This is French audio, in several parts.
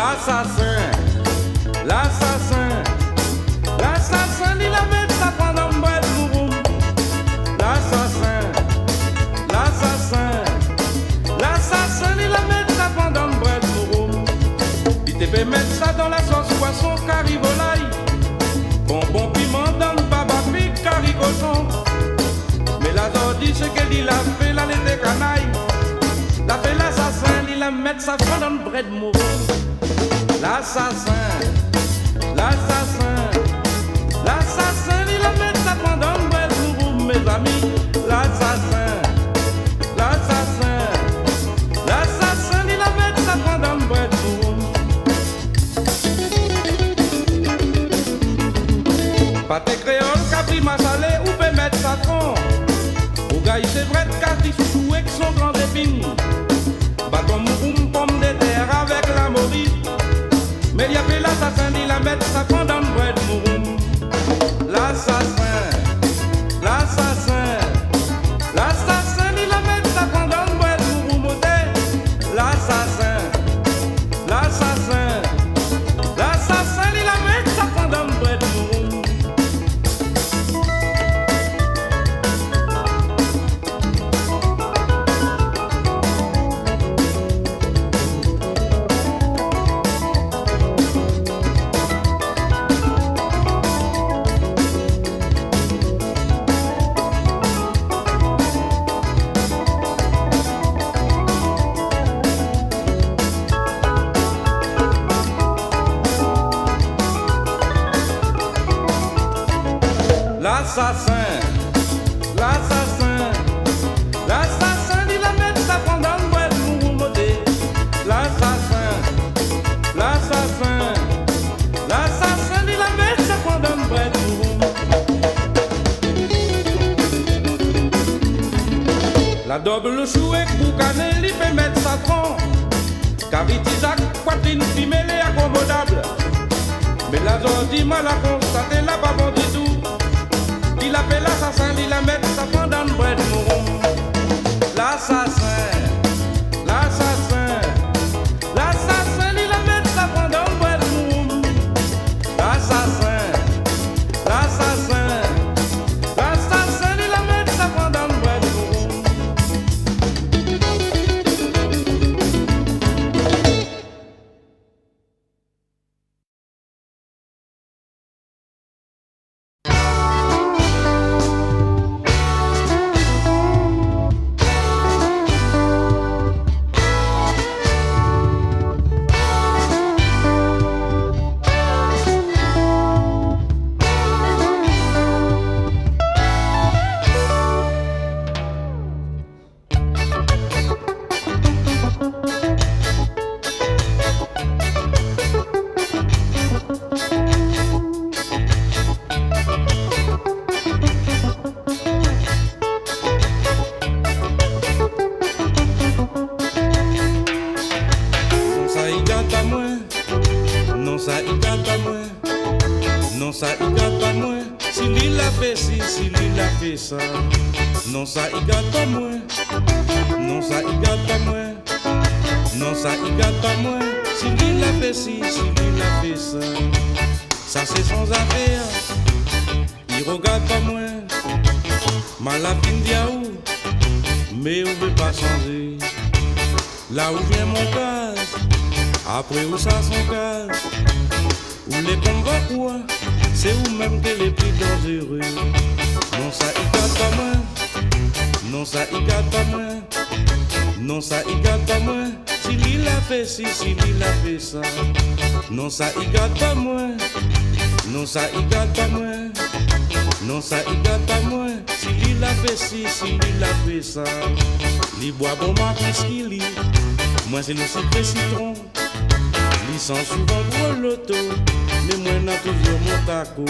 L'assassin, l'assassin, l'assassin, il a mis sa pendant le bras de mouroum. L'assassin, l'assassin, l'assassin, il a mis sa pendant le bras de mouroum. Il te fait mettre ça dans la sauce poisson, curry volaille, bonbon piment dans le baba pique, curry cochon. Mais la dit ce qu'elle dit, la fait la lait canaille. La fait l'assassin, il a mis sa pendant le bras de mouroum. L'assassin, l'assassin, l'assassin, il a mis sa pendant le bras de mouroum, mes amis. L'assassin, l'assassin, l'assassin, il a mis sa pendant le bras de mouroum. Pâté créole, capri salé, ou peut mettre sa tronc. Ou gaille c'est vrai de carte, chouchou avec son grand épine. Bâton mouroum, pomme de terre avec la morite. Mais il y avait l'assassin, il a mis sa pendant le bras de mouroum. L'assassin, l'assassin, l'assassin, il a mis sa pendant le bras de mouroum. L'assassin, l'assassin, l'assassin, il a mis sa pendant le bras de mouroum. L'assassin, l'assassin, l'assassin, il a mis sa pendant le bras de mouroum. L'assassin, l'assassin, l'assassin, il a mis sa pendant le bras de mouroum. La double chouette boucané, il peut mettre sa tronc. Cavitisac, poitrine fimélée, accommodable. Mais la zone dit mal à constater, là pas bon du tout. Il appelle l'assassin, il a mis sa pendant le bras de mouroum. L'assassin, l'assassin, l'assassin, il a mis sa pendant le bras de mouroum. L'assassin, l'assassin, l'assassin, il a mis sa pendant le bras de mouroum. Non ça y gâte pas moi, si l'il a fait ci, si l'il a fait ça. Non ça y gâte pas moi, non ça y gâte pas moi, non ça y gâte pas moi, si l'il a fait ci, si l'il a fait ça. Ça c'est sans affaire, il regarde pas moi, malapine diaou, mais on veut pas changer. Là où vient mon gaz, après où ça son gaz. Ou les combats quoi, c'est où même que les plus dangereux. Non ça y gâte pas moi, non ça y gâte pas moi, non ça y gâte pas moi. Si l'il a fait ci, si l'il a fait ça. Non ça y gâte pas moi, non ça y gâte pas moi, non ça y gâte pas moi. Si l'il a fait ci, si l'il a fait ça. Li boit bon ma qu'il lit, moi c'est le secret citron. Li sent souvent gros loto, mais moi n'a toujours mon taco.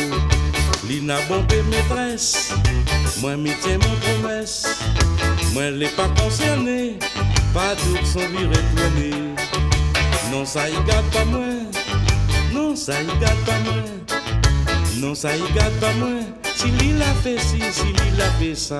Li n'a bombé maîtresse, moi m'y tiens mon promesse. Moi l'ai pas concerné, pas toutes sont virées tournées. Non ça y gâte pas moi, non ça y gâte pas moi, non ça y gâte pas moi. Si l'il a fait ci, si l'il a fait ça.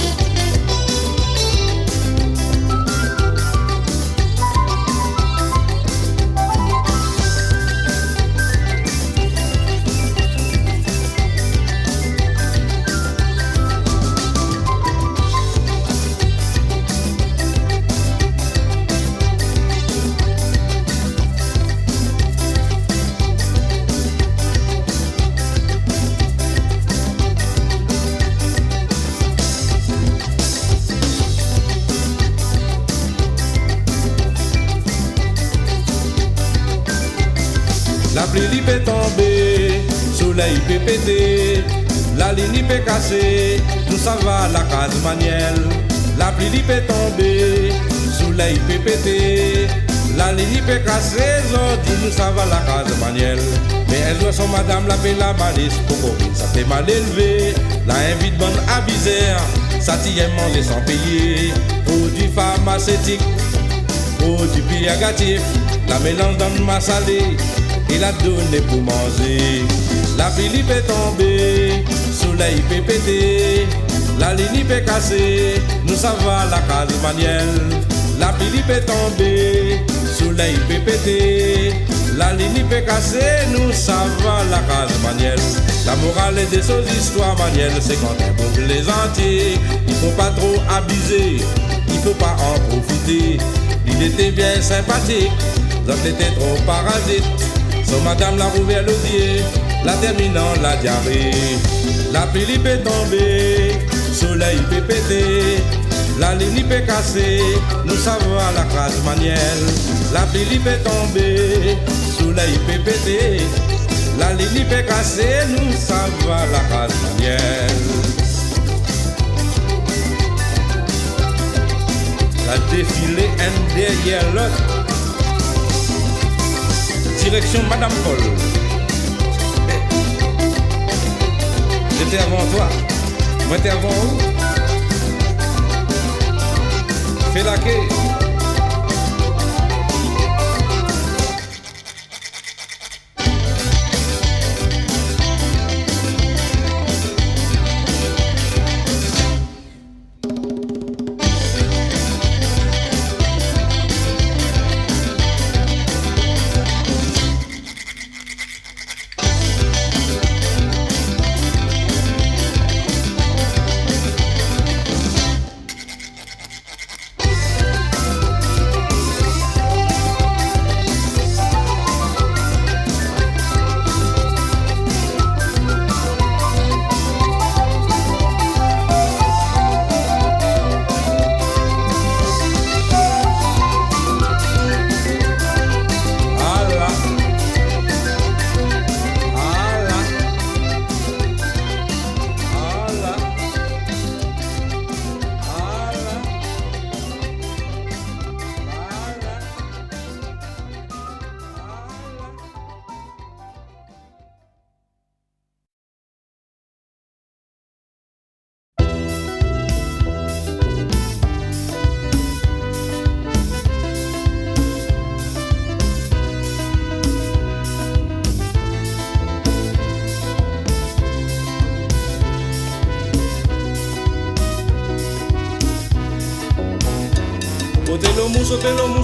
pluie li peut tomber, soleil peut péter, la ligne peut casser, nous ça va la case manuelle. La pluie li peut tomber, soleil peut péter, la ligne peut casser, dit nous ça va la case manuelle. Mais elle doit son madame la paix la malice, pour ça fait mal élevé, la invite bonne abisaire, ça t'y est mangé sans payer, produit pharmaceutique, produit purgatif, la mélange dans le masse salé, et la donne pour manger. La pluie peut tomber, soleil peut péter, la ligne peut casser, nous ça va la case manuelle. La pluie peut tomber, soleil peut péter, la ligne peut casser, nous ça va la case manuelle. La morale de ces histoires manuelles, c'est quand on pour les entiers, il faut pas trop abuser, il faut pas en profiter. Il était bien sympathique, l'autre était trop parasite. Son madame l'a rouvert l'osier, la terminant la diarrhée. La pluie peut tomber, soleil peut péter, la ligne peut casser, nous savons à la case manuelle. La pluie peut tomber, soleil peut péter, la ligne peut casser, nous savons à la case manuelle. La défilé un derrière l'autre. Direction Madame Paul. J'étais avant toi. Moi t'es avant où? Fais la quai.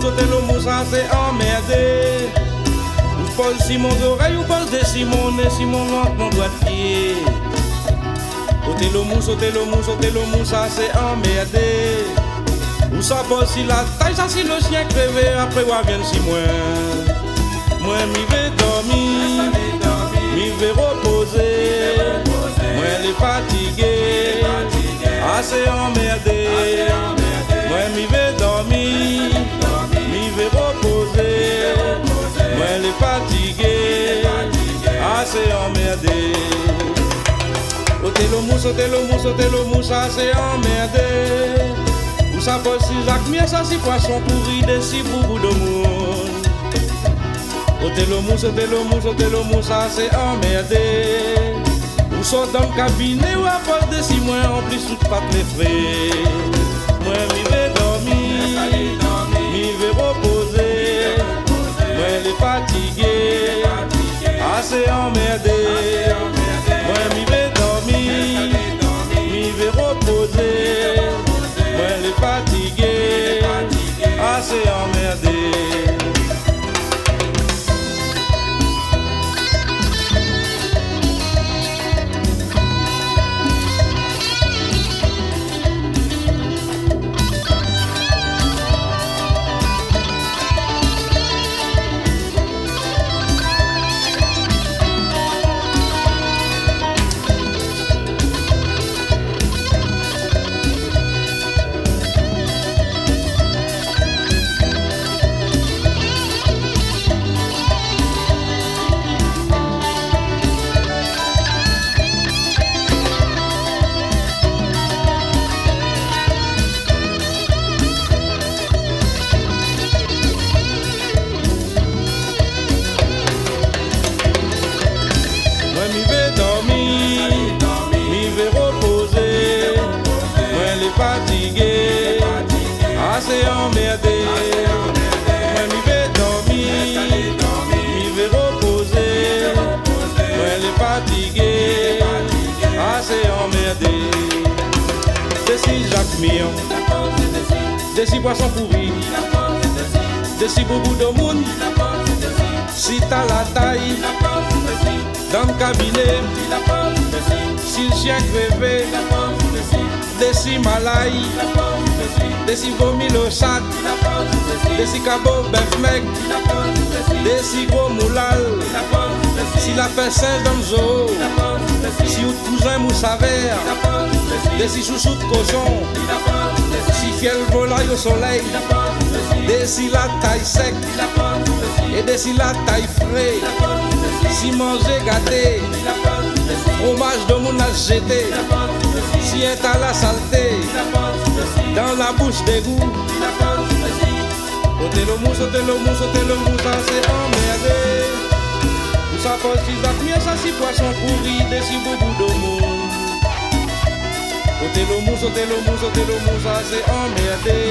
Ôtez le mou, ça c'est emmerdé. Ou Paul Simon d'oreille, ou Paul de Simon, et Simon entre mon doigt de pied. Ôtez le mou, ça c'est emmerdé. Ou ça Paul si la taille, ça si le chien crevé, après ou vient si moi m'y vais dormir, m'y vais reposer. Moi les fatigué, assez emmerdé. Moi m'y vais dormir, m'y vais reposer. Moi les fatigué, assez emmerdé. Ôtez le mou, ça c'est emmerdé. Ou ça passe si Jacques Mier, ça si poisson pourri, des si beaucoup de monde. Ôtez le mou, ça c'est emmerdé. Ou sort dans le cabinet ou à poste de 6 mois, en plus tout pas les frais. Moi m'y vais dormir, m'y vais reposer. Moi les fatigué, assez emmerdé. Moi m'y vais dormir, m'y vais reposer. Moi les fatigué, assez emmerdé. mion. Desi poisson pourri, desi boubou de moun. Si t'as la taille, dans le cabinet, si le chien crevé, desi malaï, desi vomi le sac, desi cabot bœuf mec, desi gros moulal, si la fait singe dans le zoo, si ou cousin moussaver, desi chouchou de cochon, si fiel volaille au soleil, desi la taille sec, et desi la taille frais, si manger gâté, fromage de mon a jeté, si est à la saleté, dans la bouche d'égout. Ôtez le mousse, ça c'est emmerdé. Où ça pose si ça mieux, ça si poisson pourri, des si beaucoup de monde. Ôtez le mousse, ça c'est emmerdé.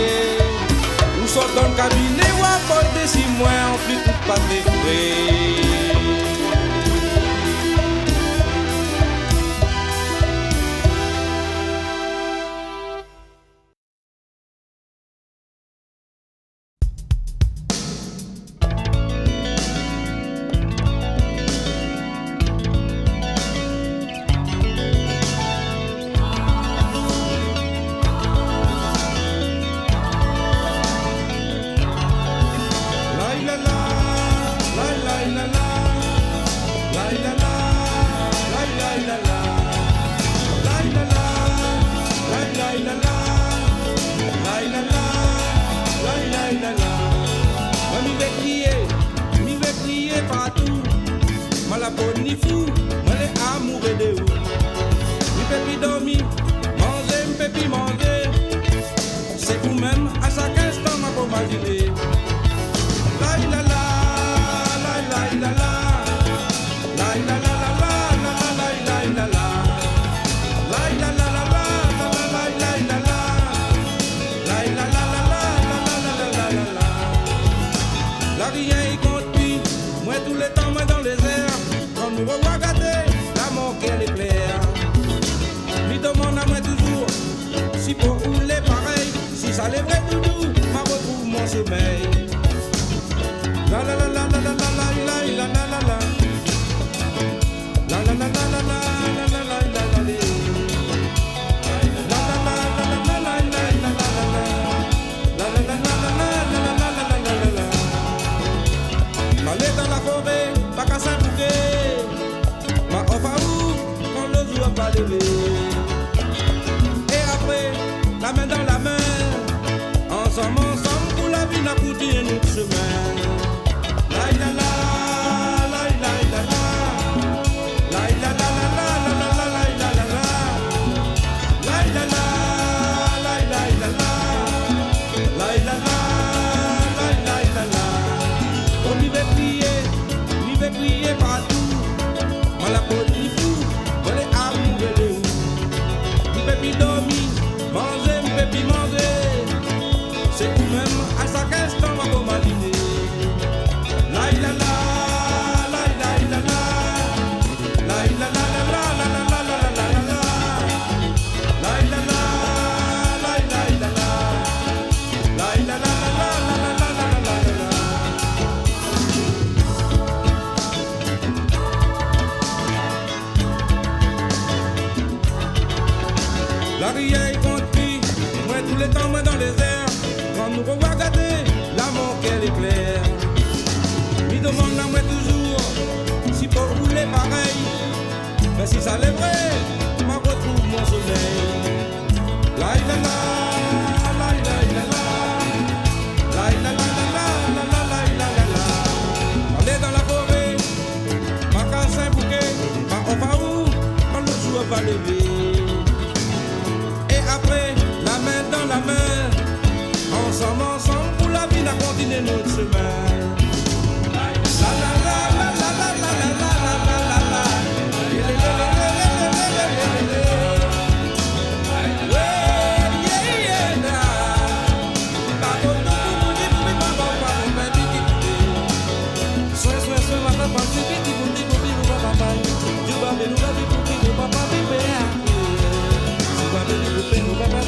Où sort dans le cabinet, ou à porte des si moins, en plus tout pas des frais. La rivière est conduite, moi tous les temps, moi dans les airs. Quand nous revoit gâter, l'amour qu'elle éclaire. Lui demande à moi toujours, si pour rouler pareil. Mais si ça l'est vrai, je retrouve mon sommeil. La la la, la la la la, la la la la la la la la la. On est dans la forêt, ma casse un bouquet, ma on va où, quand le jour va lever. Après, la main dans la main, ensemble, ensemble, pour la vie, à continuer notre chemin. La la la la la la la la la la la la. Papa,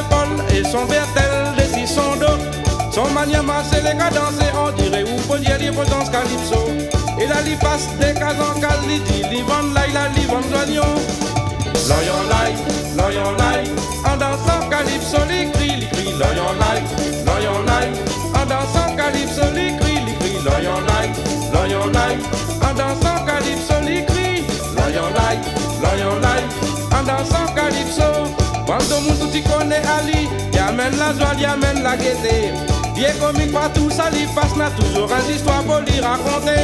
épaules et son vertel dessus son dos. Son maniement c'est les cadences et on dirait ou faut dire les danse calypso. Et là il passe des cases en case, il dit, il vend là, il vend l'oignon. L'oignon l'ail, en dansant calypso, il crie, l'oignon l'ail, en dansant calypso, il crie, l'oignon l'ail, en dansant calypso, il crie, l'oignon l'ail, en dansant calypso. Quand tout le monde tout connaît Ali, il amène la joie, il amène la gaieté. Bien comique partout, ça lui passe, n'a toujours une histoire pour lui raconter.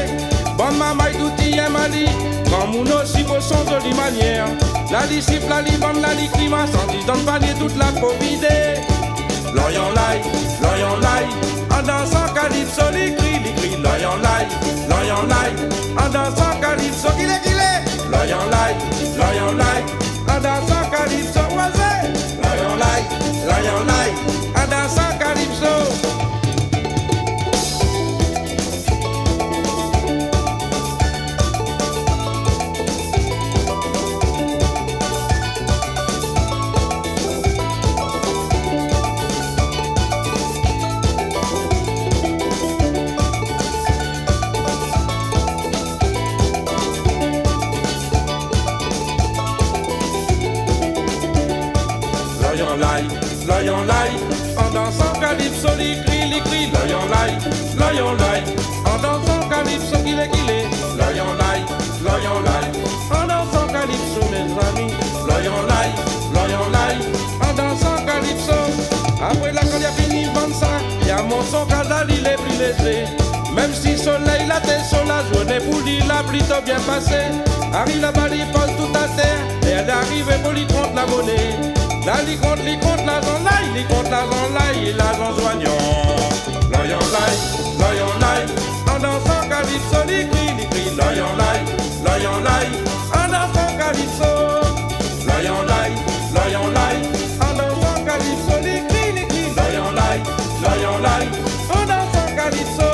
Bonne maman, tout y est mali, quand mon aussi beau son jolie manière. La disciple, la libande, la climat, sans dans le panier toute la pauvreté. L'oignon l'ail, en dansant calypso, il crie, l'oignon l'ail, en dansant calypso, qu'il est, l'oignon l'ail, en dansant calypso, oisé, l'oignon l'ail, en dansant calypso. L'oignon l'ail, en dansant calypso, il crie, l'oignon l'ail, en dansant calypso, qu'il est, l'oignon l'ail, en dansant calypso, mes amis, l'oignon l'ail, en dansant calypso. Après la quand il a fini vendre ça, il y a mon son casal, il est plus léger. Même si soleil la tête sur la journée pour lui, la plutôt bien passé. Arrive là-bas, il pose tout à terre, et elle arrive pour lui compte la monnaie. Là, il compte l'argent l'ail, il compte l'argent l'ail et l'argent soignant. L'oignon l'ail, en dansant calypso, il crie, l'oignon l'ail, en dansant calypso. L'oignon l'ail, en dansant calypso, il crie, l'oignon l'ail, en dansant calypso.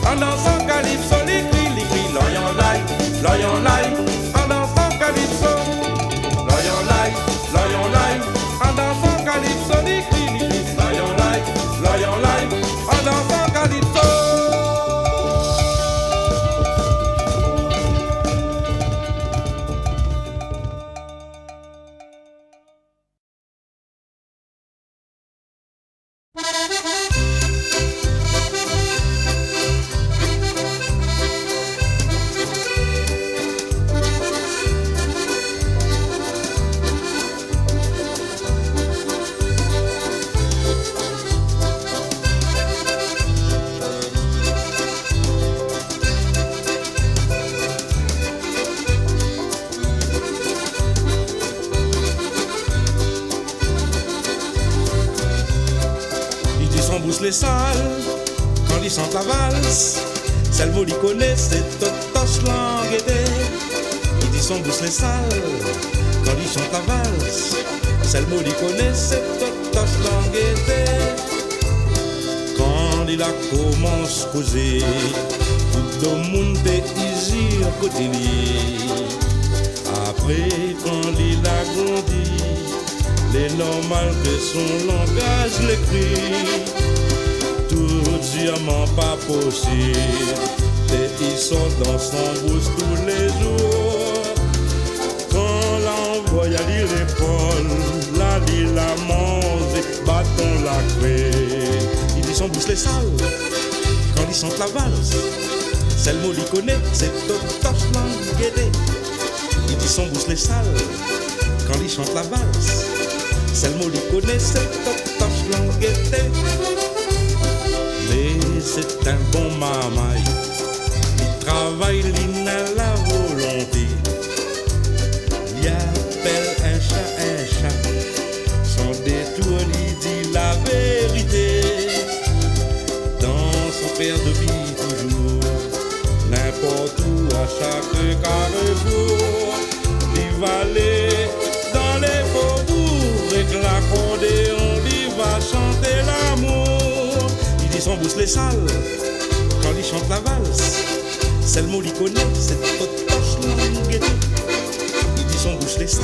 En dansant calypso, il crie, l'oignon l'ail, en dansant calypso. L'oignon l'ail, en dansant calypso, il crie, l'oignon l'ail, en dansant calypso. Les salles, quand ils sentent la valse, celle mot l'y connaît, c'est totoche langue. Il dit son bouche les salles, quand ils chantent la valse, celle mot l'y connaît, c'est totoche langue. Quand il a commencé à causer, tout le monde est ici à côté de lui. Après, quand il a grandi, les normal que son langage l'écrit. Tout diamant pas possible, et ils sont dans son bouche tous les jours. Quand l'envoie à l'épaule, là il a mangé, bâton la clé. Il dit son bouche les salles, quand ils sentent la valse, celle mot l'y connaît, c'est totoche langue. Il dit son bouche les salles, quand ils chantent la valse, celle mot l'y connaît, c'est totoche langue. Mais c'est un bon mamaï, il travaille, il a la volonté. Il appelle un chat, sans détour, il dit la vérité. Dans son père de vie toujours, n'importe où, à chaque carrefour, va aller dans les faubourgs avec l'accordéon, il va chanter l'amour. Il dit son bouche les salles quand il chante la valse. C'est le mot qu'il connaît, c'est totoche langue. Il dit son bouche les salles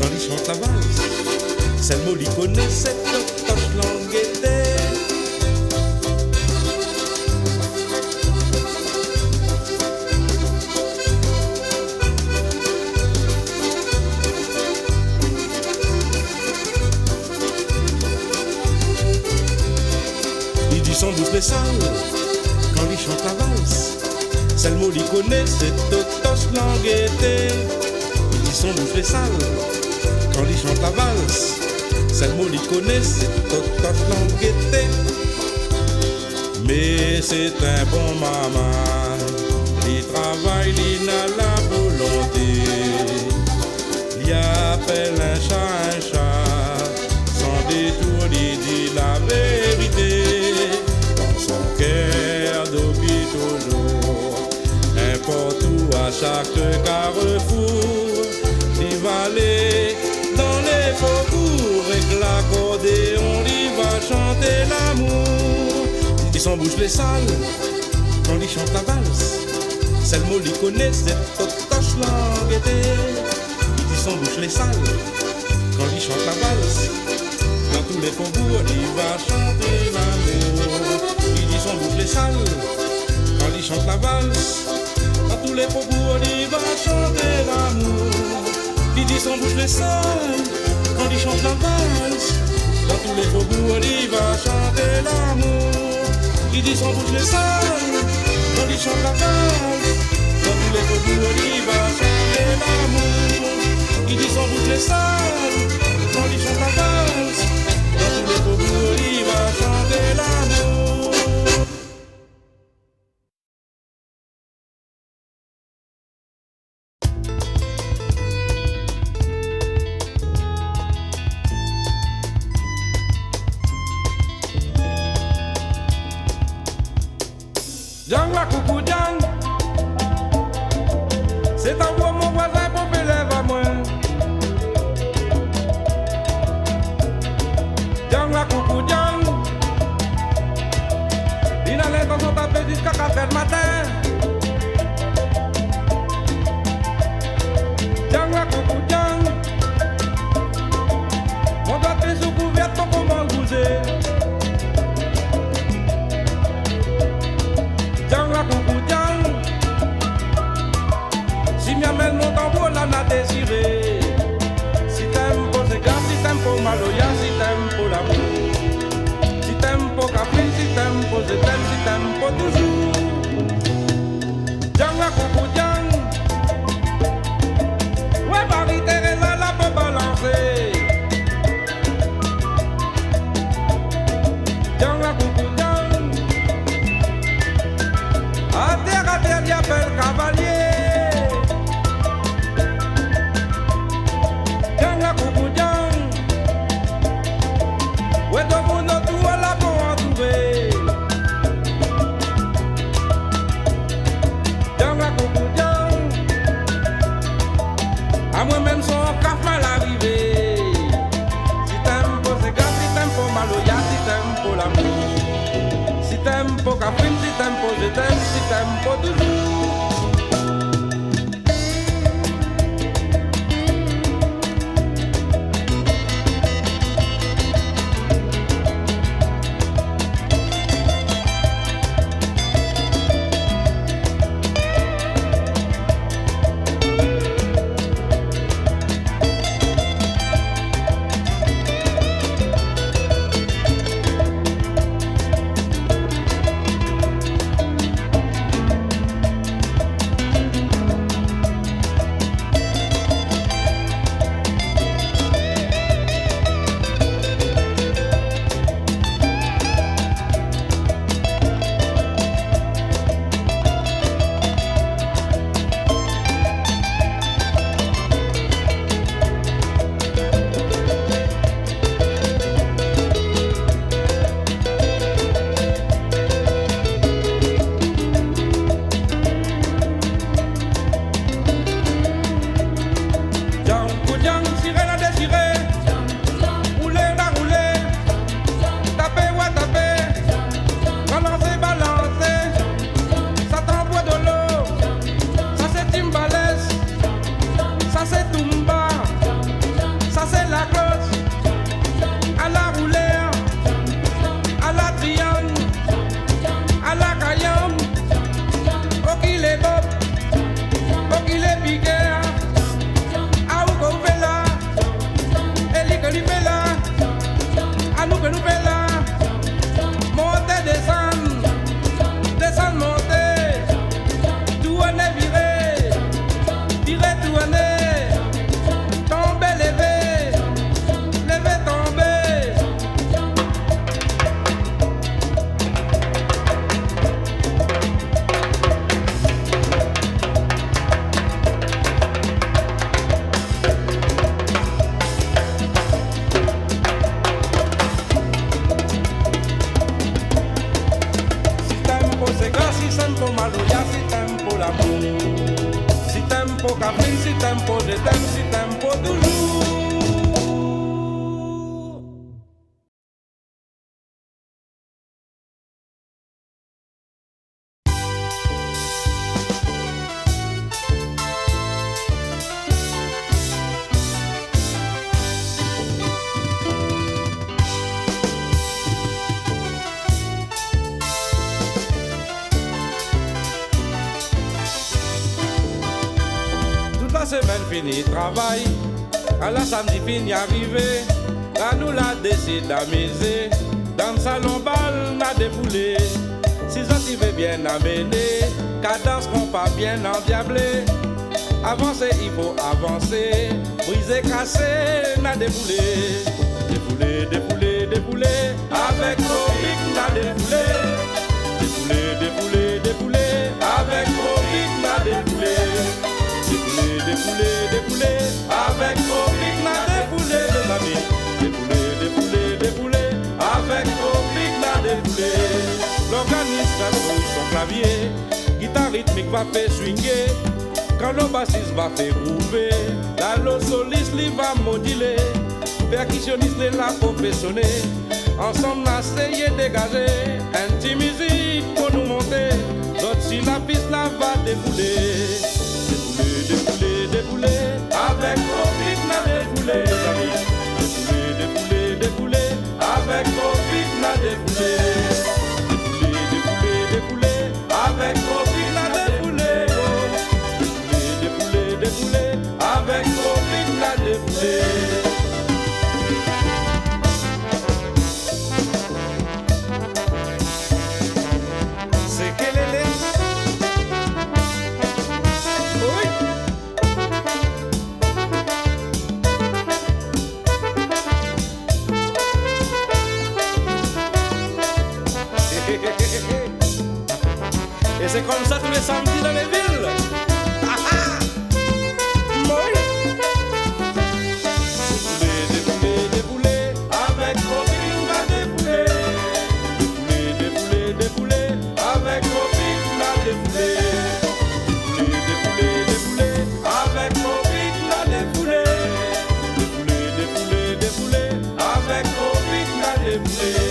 quand il chante la valse. C'est le mot qu'il connaît, c'est totoche langue. Son bouche les salles quand il chante la valse. C'est le mot qu'il connaît, c'est totoche languette. Il dit son bouche les salles quand il chante la valse. C'est le mot qu'il connaît, c'est totoche languette. Mais c'est un bon maman, il travaille, il a la volonté. Il appelle un chat, sans détour, il dit la vérité. Son cœur d'oubli toujours, n'importe où, à chaque carrefour, il va aller dans les faubourgs avec l'accordéon, il va chanter l'amour. Il s'en bouge les salles quand il chante la valse. C'est le mot qu'il connaît, c'est totoche languette. Il s'en bouge les salles quand il chante la valse. Dans tous les faubourgs, il va chanter l'amour. Il dit son bouche les salles quand il chante la valse. Dans tous les faubourgs, il va chanter l'amour. Il dit son bouche les salles quand il chante la valse. Dans tous les faubourgs, il va chanter l'amour. Il dit son bouche les salles quand il chante la valse. Dans tous les faubourgs, il va chanter l'amour. Il dit son bouche les salles quand il chante la valse. Dans tous les faubourgs, il va chanter l'amour. Djang la coucou Djang, c'est un beau mon voisin pour élève à moi. Djang la coucou Djang, il a l'intention de taper jusqu'à 4 heures du matin. Djang la coucou Djang, on doit être sous couverture pour comment bouger. Djang la coucou Djang, si m'amène mon tambour là n'a désiré. Si t'aimes pour ces gars, si t'aimes pour Maloya, si t'aimes pour l'amour. Si t'aimes pour Caprine, si t'aimes pour je t'aime, si t'aimes pour toujours. Djang la coucou Djang, ouais Marie-Thérèse là pour balancer. Djang la coucou Djang, à terre, y appelle cavalier. Djang la coucou Djang, ouais de mon tout à la pour en trouver. Djang la coucou Djang, à moi-même son caf mal arrivé. Si t'aimes pour ces gars, si t'aimes pour Maloya, si t'aimes pour l'amour. Si t'aimes pour Caprine, si t'aimes pour je t'aime, si t'aimes pour toujours. Baloya, si tempo l'amour. Si tempo Caprine, si tempo je t'aime, si tempo toujours. Semaine finie travail, à la samedi fini arrivé, là nous la décide d'amuser, dans le salon bal n'a déboulé, si ça t'y veut bien amener, cadence qu'on pas bien endiablé, avancer il faut avancer, briser casser n'a déboulé, déboulé, déboulé, déboulé, avec Covid n'a déboulé, déboulé, déboulé, déboulé, avec Covid n'a déboulé. Déboulé, déboulé, avec Covid n'a déboulé, les amis. Déboulé, déboulé, déboulé, avec Covid n'a déboulé. L'organiste a joué son clavier, guitare rythmique va faire swinguer, quand le bassiste va faire groover, la lo soliste lui va moduler, percussionniste est là pour faire sonner, ensemble on a essayé de dégager, un petit musique pour nous monter, d'autres si la piste là va débouler. Déboulé, déboulé, avec Covid n'a déboulé, les amis. Déboulé, déboulé, déboulé, avec Covid n'a déboulé. Déboulé, déboulé, déboulé, avec Covid n'a déboulé. Déboulé, déboulé, déboulé, avec Covid n'a déboulé. C'est quel est et c'est comme ça tous les samedis dans les villes. Ah ah. Moi. Déboulé, déboulé, déboulé, avec Covid on va débouler. Déboulé, déboulé, déboulé, avec Covid on va débouler. Déboulé, déboulé, déboulé, avec Covid on va débouler. Déboulé, déboulé, déboulé, avec Covid on va débouler.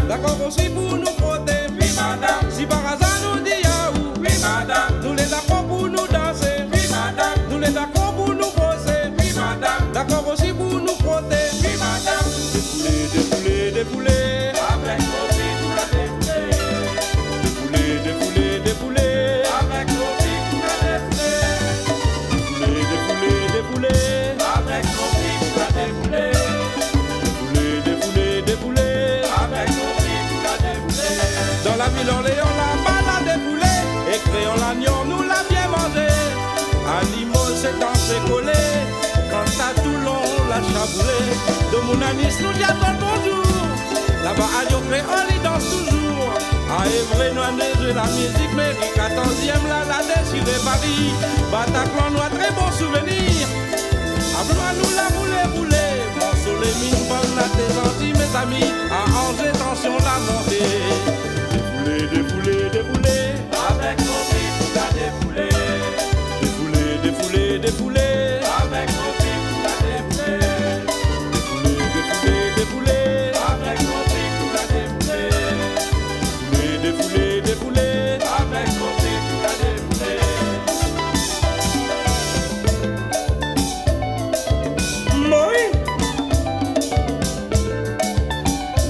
D'accord aussi pour nous frotter, oui madame. Si par hasard nous dit yaou, oui madame. Nous les d'accord pour nous danser, oui madame. Nous les d'accord pour nous bosser, oui madame. D'accord aussi pour nous frotter, oui madame. Déboulé, déboulé, déboulé, avec Covid nous la déboulé. Déboulé, déboulé, déboulé, avec Covid nous la déboulé. Déboulé, déboulé, déboulé, avec Covid nous la déboulé. Déboulé, déboulé, déboulé, avec dans la ville Orléans, la balade déboulée, et créons l'agneau, nous l'a bien mangé. À Limoges, c'est dansé collé, quand à Toulon, la chaboulé. De mon anis, nous y attendons bonjour. Là-bas, à Lyon, créole, il danse toujours. À Évray, nous avons la musique, mais 14e, là, la déchiré Paris. Bataclan, nous a très bons souvenirs. À Blois, nous la boulé. Mon soleil, mine, bonne, la tes Antilles, mes amis. À Angers, tension, la montée. Déboulé, déboulé, déboulé, avec Covid tout a déboulé. Déboulé, déboulé, déboulé, avec Covid tout a déboulé. Déboulé, déboulé, déboulé, avec Covid tout a déboulé. Déboulé, déboulé, déboulé, avec Covid tout a déboulé. Moi,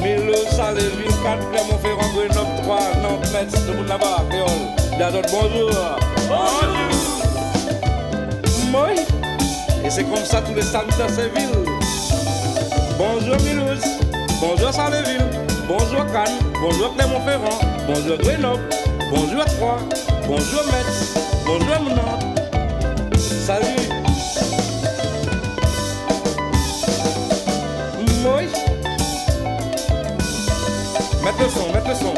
Mille salé, 24 Clermont-Ferrand, Grenoble. Metz, tout le monde là-bas, créole. Dadot, bonjour. Bonjour. Moi. Et c'est comme ça tous les samedis dans ces villes. Bonjour Mulhouse, bonjour Sarleville, bonjour Cannes, bonjour Clermont-Ferrand, bonjour Grenoble, bonjour Troyes, bonjour Metz, bonjour Nantes. Salut. Moi. Mettez le son, mettez le son.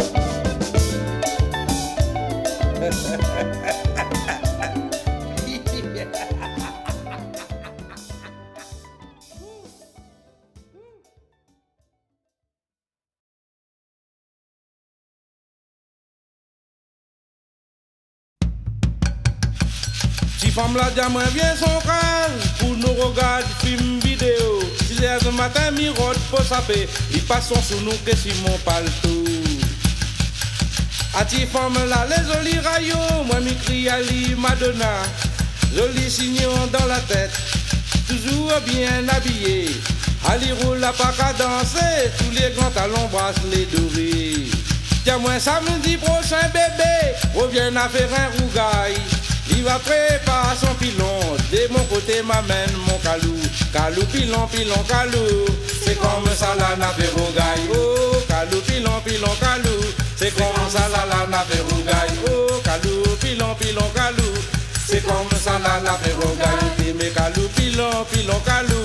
Si femme la diamant vient son crâne pour nous regarder film vidéo. 6h du matin, mirote pour saper. Ils passent sous nous que si mon palto. A ti femme là, les jolis rayons. Moi m'écris Ali Madonna. Joli signon dans la tête. Toujours bien habillé. Ali roule la pack à danser. Tous les grands talons brassent les dorés. Tiens moi samedi prochain bébé. Reviens à faire un rougaille. Il va préparer son pilon, de mon côté m'amène mon calou. Calou, pilon, pilon, calou. C'est comme ça la nappe rougaille. Oh, calou, pilon, pilon, calou. C'est comme ça la nappe rougaille. Oh, calou, pilon, pilon, calou. C'est comme ça la nappe rougaille. Mais calou, pilon, pilon, calou.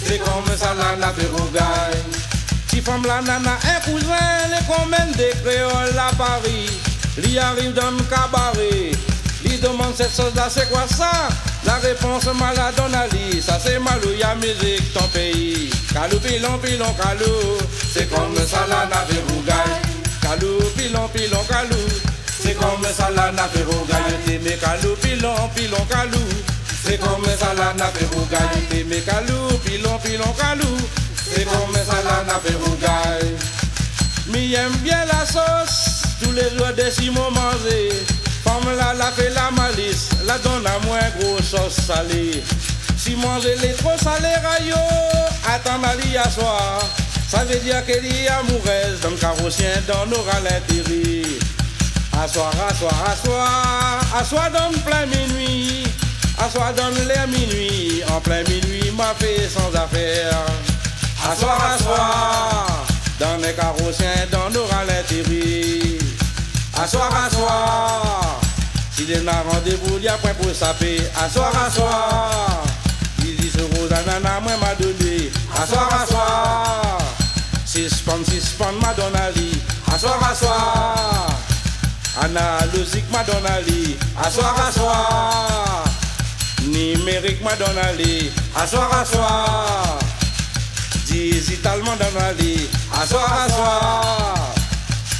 C'est comme ça la nappe rougaille. Si femme la nana, un cousin, les commènes des créoles à Paris. L'y arrive dans le cabaret. Il demande cette chose là, c'est quoi ça? La réponse maladonne Ali, ça c'est malou, y'a musique ton pays. Calou, pilon, pilon, calou, c'est comme ça la nappe rougaille. Calou, pilon, pilon, calou, c'est comme ça la nappe rougaille. Mais calou, pilon, pilon, calou, c'est comme ça la nappe rougaille. Mais calou, pilon, pilon, calou, c'est comme ça la nappe rougaille. Mi aime bien la sauce, tous les jours des Simon manger. Femme la fait la malice, la donne à moins gros sauce salée. Si manger les trop salés rayo, attends Ali à soir. Ça veut dire qu'elle est amoureuse, dans le carrossien, dans nos l'intérêt. Assoir, assoir, assoir, assoir dans le plein minuit. Assoir dans l'air minuit, en plein minuit, m'a fait sans affaire. Assoir, assoir, dans les carrossiens, dans nos l'intérêt. Assoir, assoir, si les n'a rendez-vous, il y a point pour saper. Assoir, assoir, il dit ce rose à nana, moi m'a donné. Assoir, assoir, 6 pounds, m'a donné Ali. Assoir, assoir, analogique m'a donné Ali. Assoir, assoir, numérique m'a donné Ali. Assoir, assoir, digital m'a donné Ali. Assoir, assoir,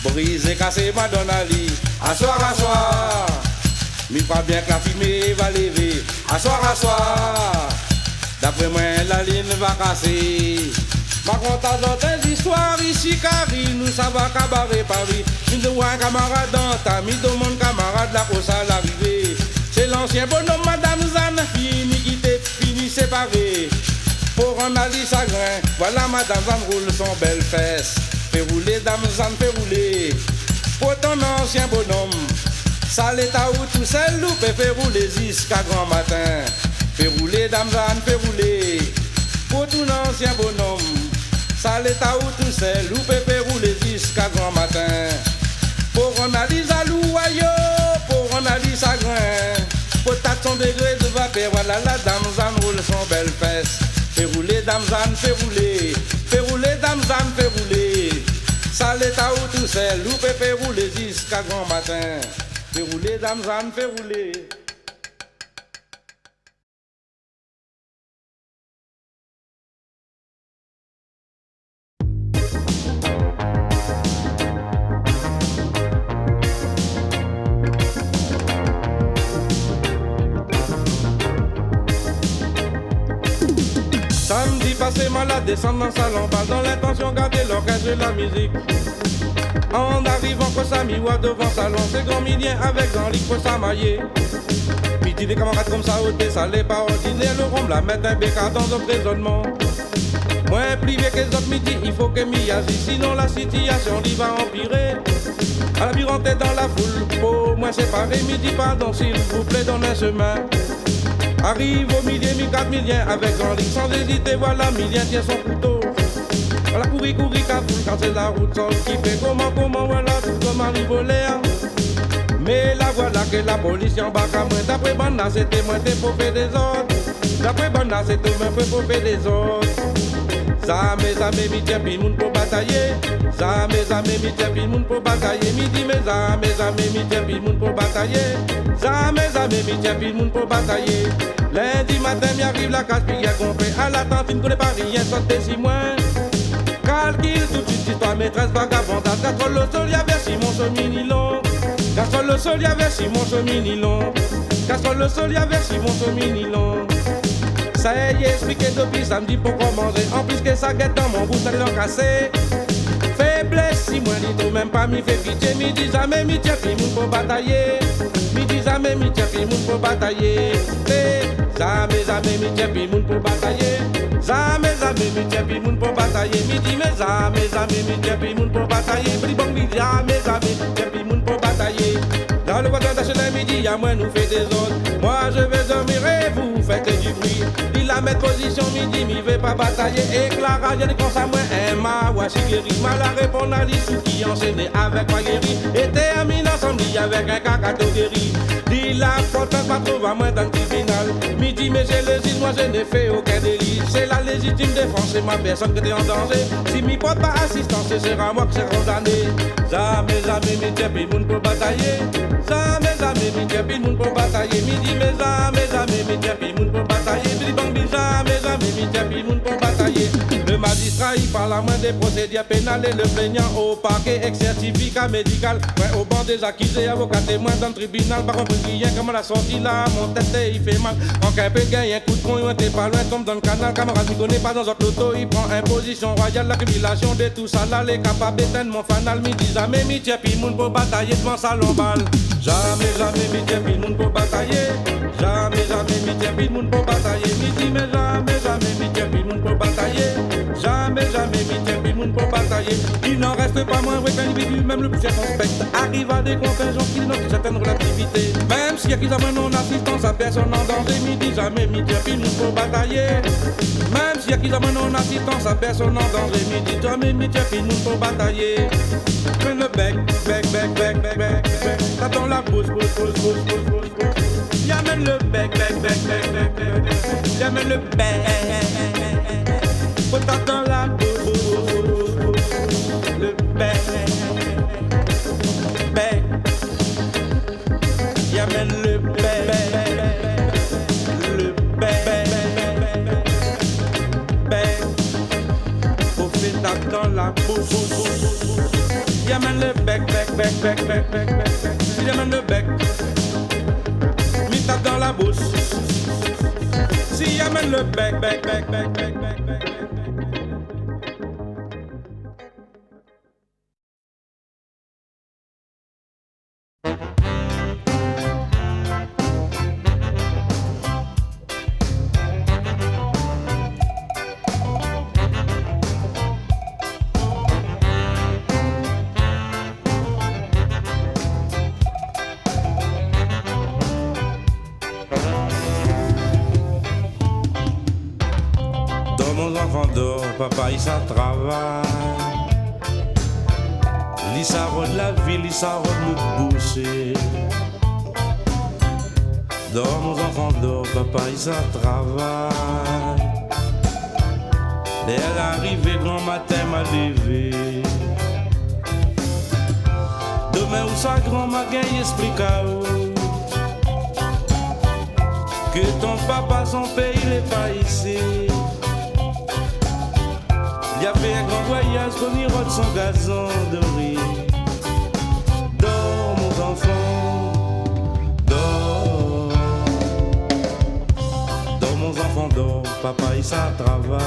brisé, cassé, Madonna Ali. Assoir, assoir, mi pas bien que la fumée va lever. Assoir, assoir, d'après moi la ligne va casser. Ma contact d'autres histoires ici, Carrie, nous ça va cabaret Paris. Mi de un camarade dans ta, mi de mon camarade là où ça l'arrivée. C'est l'ancien bonhomme Madame Zane, fini séparé. Pour en aller chagrin, voilà Madame Zane roule son belle fesse. Fais rouler, Dame Zane, fais rouler. Pour ton ancien bonhomme, ça l'état où tout seul loup, fais rouler jusqu'à grand matin. Fais rouler, Dame Zane, fais rouler. Pour ton ancien bonhomme, ça l'état où tout seul loup, fais rouler jusqu'à grand matin. Pour on analyse à louayo, pour on analyse à grain. Pour ta ton degré de vapeur, voilà la Dame Zane roule son belle fesse. Fais rouler, Dame Zane, fais rouler. Fais rouler, Dame Zane, fais rouler. Ça l'état où tout seul, loup fait rouler jusqu'à grand matin. Fais rouler, Dame Zane, fais rouler. Samedi passé, malade, descendre dans le salon, pas dans l'intention de garder l'orchestre de la musique. En arrivant pour sa miroir devant le salon, c'est grand milien avec Jean-Luc pour s'amailler. Midi des camarades comme ça, ôté, ça n'est pas ordinaire, le rhum la mettre un bécard dans un raisonnement. Moins plus vieux que les autres midi, il faut que m'y agisse, sinon la situation lui va empirer. À la rentrée dans la foule, pour moi séparé, midi pardon s'il vous plaît, donne un chemin. Arrive au midi, mi-4 milliens, avec grand lit, sans hésiter, voilà, Milien tient son couteau. Voilà, courir, cafoule, quand c'est la route, sol qui fait comment, voilà, tout comme arrive au l'air. Mais la voilà que la police en bas à moi, d'après Banda, c'était moi, t'es pour faire des autres. D'après Banda, c'était moi, pour faire des autres. Ça, mes amis, mi tient, puis moun pour batailler. Ça, mes amis, mi tient, puis moun pour batailler. Midi, mes amis, mi tient, puis moun pour batailler. Ça, mes amis, mi tient, puis moun pour batailler. Lundi matin, mi arrive la casse, puis y'a compris. À la tante, ne connaît pas rien, sortez si moins. Calcule tout de suite, toi, maîtresse vagabondage. Casserole le sol, y'a vers Simon, cheminilon. Casserole le sol, y'a vers Simon, cheminilon. Casserole le sol, y'a vers Simon, cheminilon. Ça y est, expliqué depuis samedi pour manger. En plus que ça guette dans mon bout, ça l'en casser. Faiblesse, si moi ni tout, même pas m'y fait pitié. Mi dis jamais, mi tient, puis moun pour batailler. Mi dis jamais, mi tient, puis moun pour batailler. Jamais, mi tient, puis moun pour batailler. Jamais, mi tient, puis moun pour batailler. Mi dis, mais jamais, mi tient, puis moun pour batailler. Bribon, mi jamais, mi tient, puis moun pour batailler. Dans le voisin d'HLM, midi, y'a moi nous fait des autres. Moi je vais dormir et vous faites du bruit. Il a mettre position midi, m'y vais pas batailler. Et Clara, j'ai des cons à moi, Emma, Washigeri. Mal à répondre à l'issue qui enchaînait avec Magueri. Et amis ensemble, avec un cacatégorie. Dit la faute, pas trop à moi dans le tribunal. Midi, mais j'ai le zine, moi je n'ai fait aucun délit. C'est la légitime défense, c'est ma personne qui était en danger. Si m'y porte pas assistance, ce sera moi qui serai condamné. Jamais, mi tient, puis moun pour batailler. Jamais, mi tient, puis moun pour batailler. Midi, mais jamais, mi tient, puis moun pour batailler. Bilibambi, jamais, mi tient, puis moun pour batailler. Le magistrat, il parle à moins des procédures pénales et le plaignant au parquet, ex-certificat médical. Ouais, au banc des accusés, avocat témoin dans le tribunal. Par contre, rien comme la sortie là, mon tête, il fait mal. Quand un peu gagne un coup de poing, t'es pas loin, tombe dans le canal. Camarade, ne connaît pas dans notre loto, il prend imposition royale, l'accumulation de tout ça là, les capables d'éteindre fanal. Midi, jamais, mi tient, puis moun pour batailler devant sa lombale. Jamais, mi tient, puis moun pour batailler. Jamais, mi tient, puis moun pour batailler. Midi, mais jamais, mi tient, puis moun pour batailler. Jamais, mi tient, puis moun pour batailler. Il n'en reste pas moins vrai qu'un individu, même le plus circonspect, arrive à des contingents qui n'ont qu'une certaine relativité. Même s'il y a qu'ils amènent non-assistance à personne en danger. Midi, jamais, mi tient, puis moun pour batailler. Même s'il y a qu'ils amènent non-assistance à personne en danger. Midi, jamais, mi tient, puis moun pour batailler. Prends le bec, t'attends la bouche, Yamène le bec, Yamène le bec, t'attends la bouche, le bec, Yamène le bec, au fait t'attends la bouche. Yamène le bec, Yamène le bec, mi tape dans la bouche. Si yamène le bec, papa il s'en travaille. Il s'arrête la ville, il s'arrête le boucher. Dors mon enfant, dors, papa il s'en travaille. Dès l'arrivée, grand matin m'a levé. Demain où ça grand magasin explique à où que ton papa son pays n'est pas ici. Il y avait un grand voyage qu'on y rôde son gazon de riz. Dors mon enfant, dors. Dors mon enfant, dors, papa il s'en travaille.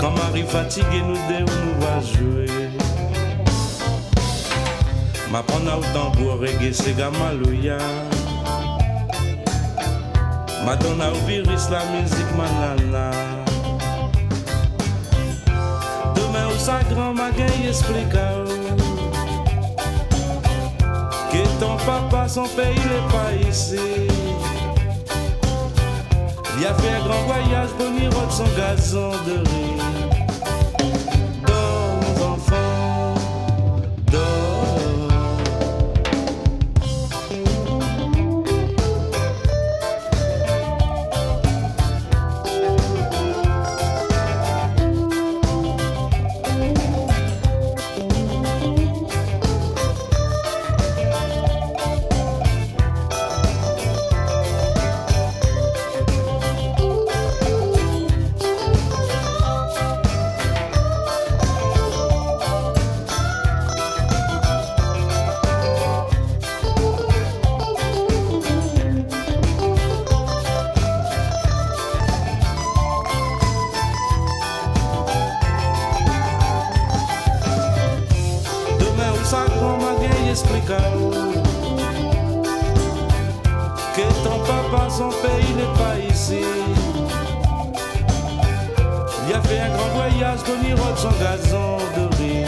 Quand Marie fatiguée nous deux nous va jouer. M'apprendre à autant pour reggae c'est gamalouya. Madonna au virus la musique manana. Demain au sa grand magasin explique que ton papa, son pays n'est pas ici. Il a fait un grand voyage pour venir de son gazon de riz. Dors, mon enfant, dors. Sa grand-mère vient expliquer que ton papa, son pays n'est pas ici. Il a fait un grand voyage pour venir de son gazon de riz.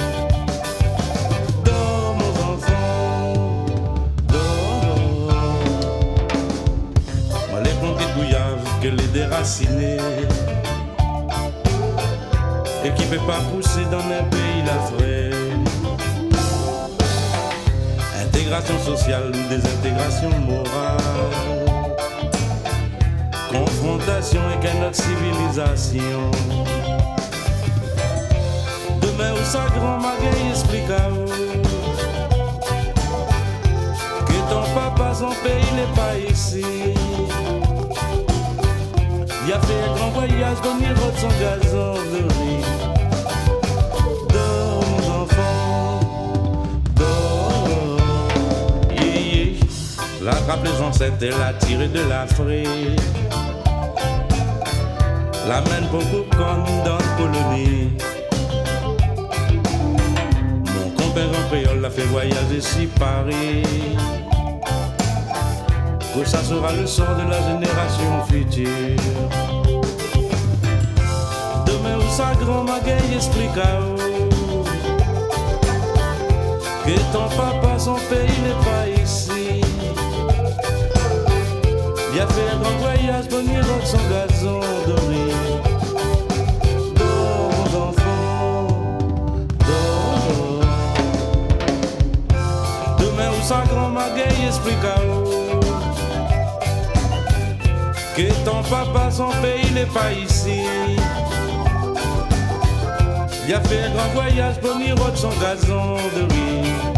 Dors, mon enfant, dors. Moi, les conquêtes gouillaves que les déracinés et qui ne peut pas pousser dans un pays la vraie. Intégration sociale ou désintégration morale, confrontation avec une autre civilisation. Demain où sa grand-mère explique que ton papa, son pays n'est pas ici. Il a fait un grand voyage au niveau de son gazon de riz. Dors, mon enfant, dors. L'attrape les ancêtres et la tire de l'Afrique. L'amène beaucoup comme dans la colonie. Mon compère en créole l'a fait voyager si Paris. Que ça sera le sort de la génération future. Demain où sa grand-mère explique que ton papa, son pays n'est pas ici. Il a fait un grand voyage pour venir de son gazon de riz. Dors, mon enfant, dors. Demain où sa grand-mère explique que ton papa, son pays n'est pas ici. Il a fait un grand voyage pour venir de son gazon de riz.